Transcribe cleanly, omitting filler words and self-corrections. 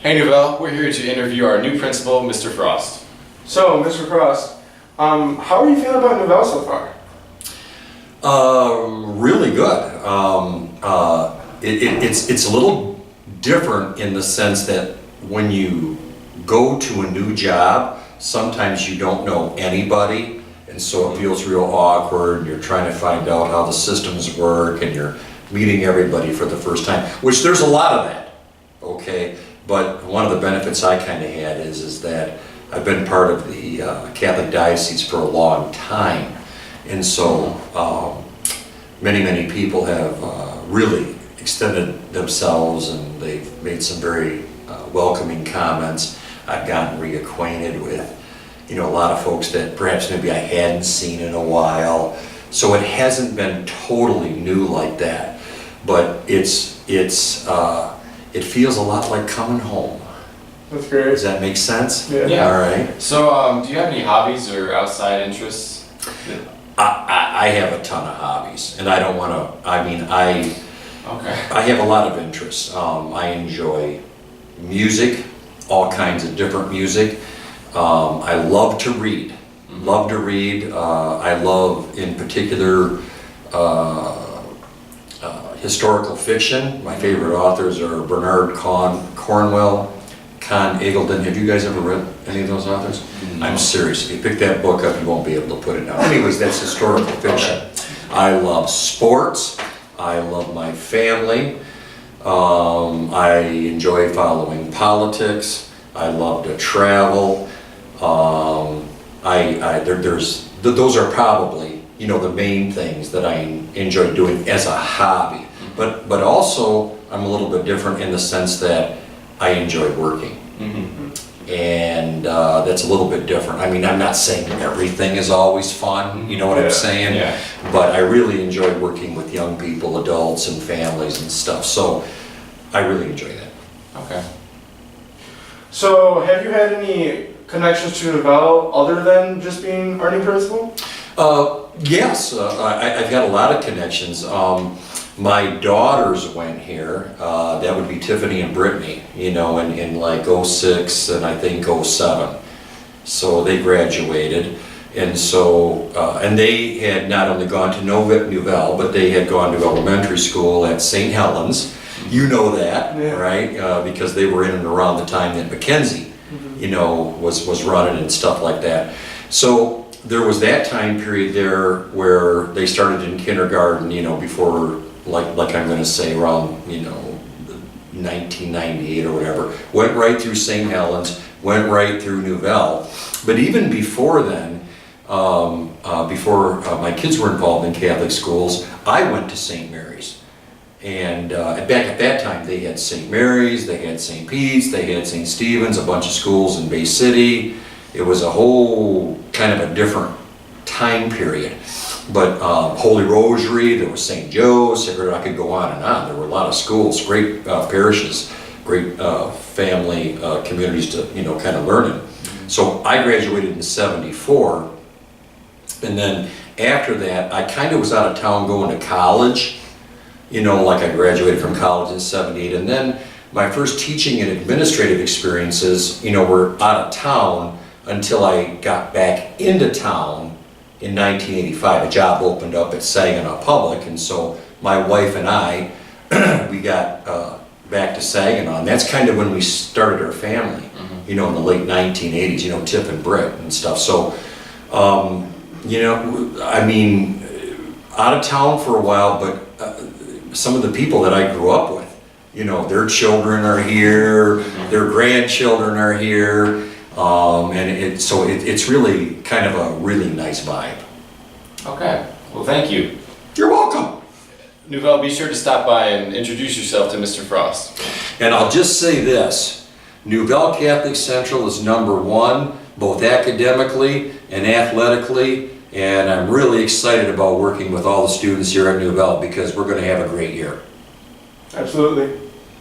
Hey Nouvel, we're here to interview our new principal, Mr. Frost. So, Mr. Frost, how are you feeling about Nouvel so far? Really good. It's a little different in the sense that when you go to a new job, sometimes you don't know anybody, and so it feels real awkward. You're trying to find out how the systems work, and you're meeting everybody for the first time, which there's a lot of that, okay? But one of the benefits I kind of had is that I've been part of the Catholic Diocese for a long time, and so many people have really extended themselves, and they've made some very welcoming comments. I've gotten reacquainted with, a lot of folks that perhaps maybe I hadn't seen in a while. So it hasn't been totally new like that, but it feels a lot like coming home. That's great. Does that make sense? Yeah. All right. So, do you have any hobbies or outside interests? I have a ton of hobbies, and I don't want to, Okay. I have a lot of interests. I enjoy music, all kinds of different music. I love to read. Love to read. I love, in particular, historical fiction. My favorite authors are Bernard Cornwell, Con Eagleton. Have you guys ever read any of those authors? No. I'm serious. If you pick that book up, you won't be able to put it down. Anyways, that's historical fiction. I love sports. I love my family. I enjoy following politics. I love to travel. Those are probably, the main things that I enjoy doing as a hobby. But also, I'm a little bit different in the sense that I enjoy working. And that's a little bit different. I mean, I'm not saying everything is always fun, you know what I'm saying? Yeah. But I really enjoy working with young people, adults and families and stuff. So I really enjoy that. Okay. So, have you had any connections to Nouvel other than just being our new principal? Yes, I've had a lot of connections. My daughters went here. That would be Tiffany and Brittany, in like 06 and I think 07. So they graduated. And so, and they had not only gone to Nouvel, but they had gone to elementary school at St. Helens. You know that, Yeah. right? Because they were in and around the time that Mackenzie, was running and stuff like that. So there was that time period there where they started in kindergarten, before, like I'm going to say around, 1998 or whatever. Went right through St. Helens, went right through Nouvel. But even before then, before my kids were involved in Catholic schools, I went to St. Mary's. And back at that time, they had St. Mary's, they had St. Pete's, they had St. Stephen's, a bunch of schools in Bay City. It was a whole kind of a different time period. But Holy Rosary, there was St. Joe's, I could go on and on. There were a lot of schools, great parishes, great family communities to, kind of learn in. So I graduated in '74, and then after that, I kind of was out of town going to college. Like I graduated from college in '78, and then my first teaching and administrative experiences, were out of town until I got back into town in 1985. A job opened up at Saginaw Public, and so my wife and I, we got back to Saginaw, and that's kind of when we started our family, in the late 1980s, Tiff and Britt and stuff. So, out of town for a while, but some of the people that I grew up with, their children are here, their grandchildren are here, and it's really kind of a really nice vibe. Okay. Well, thank you. You're welcome. Nouvel, be sure to stop by and introduce yourself to Mr. Frost. And I'll just say this, Nouvel Catholic Central is #1, both academically and athletically, and I'm really excited about working with all the students here at Nouvel because we're going to have a great year. Absolutely.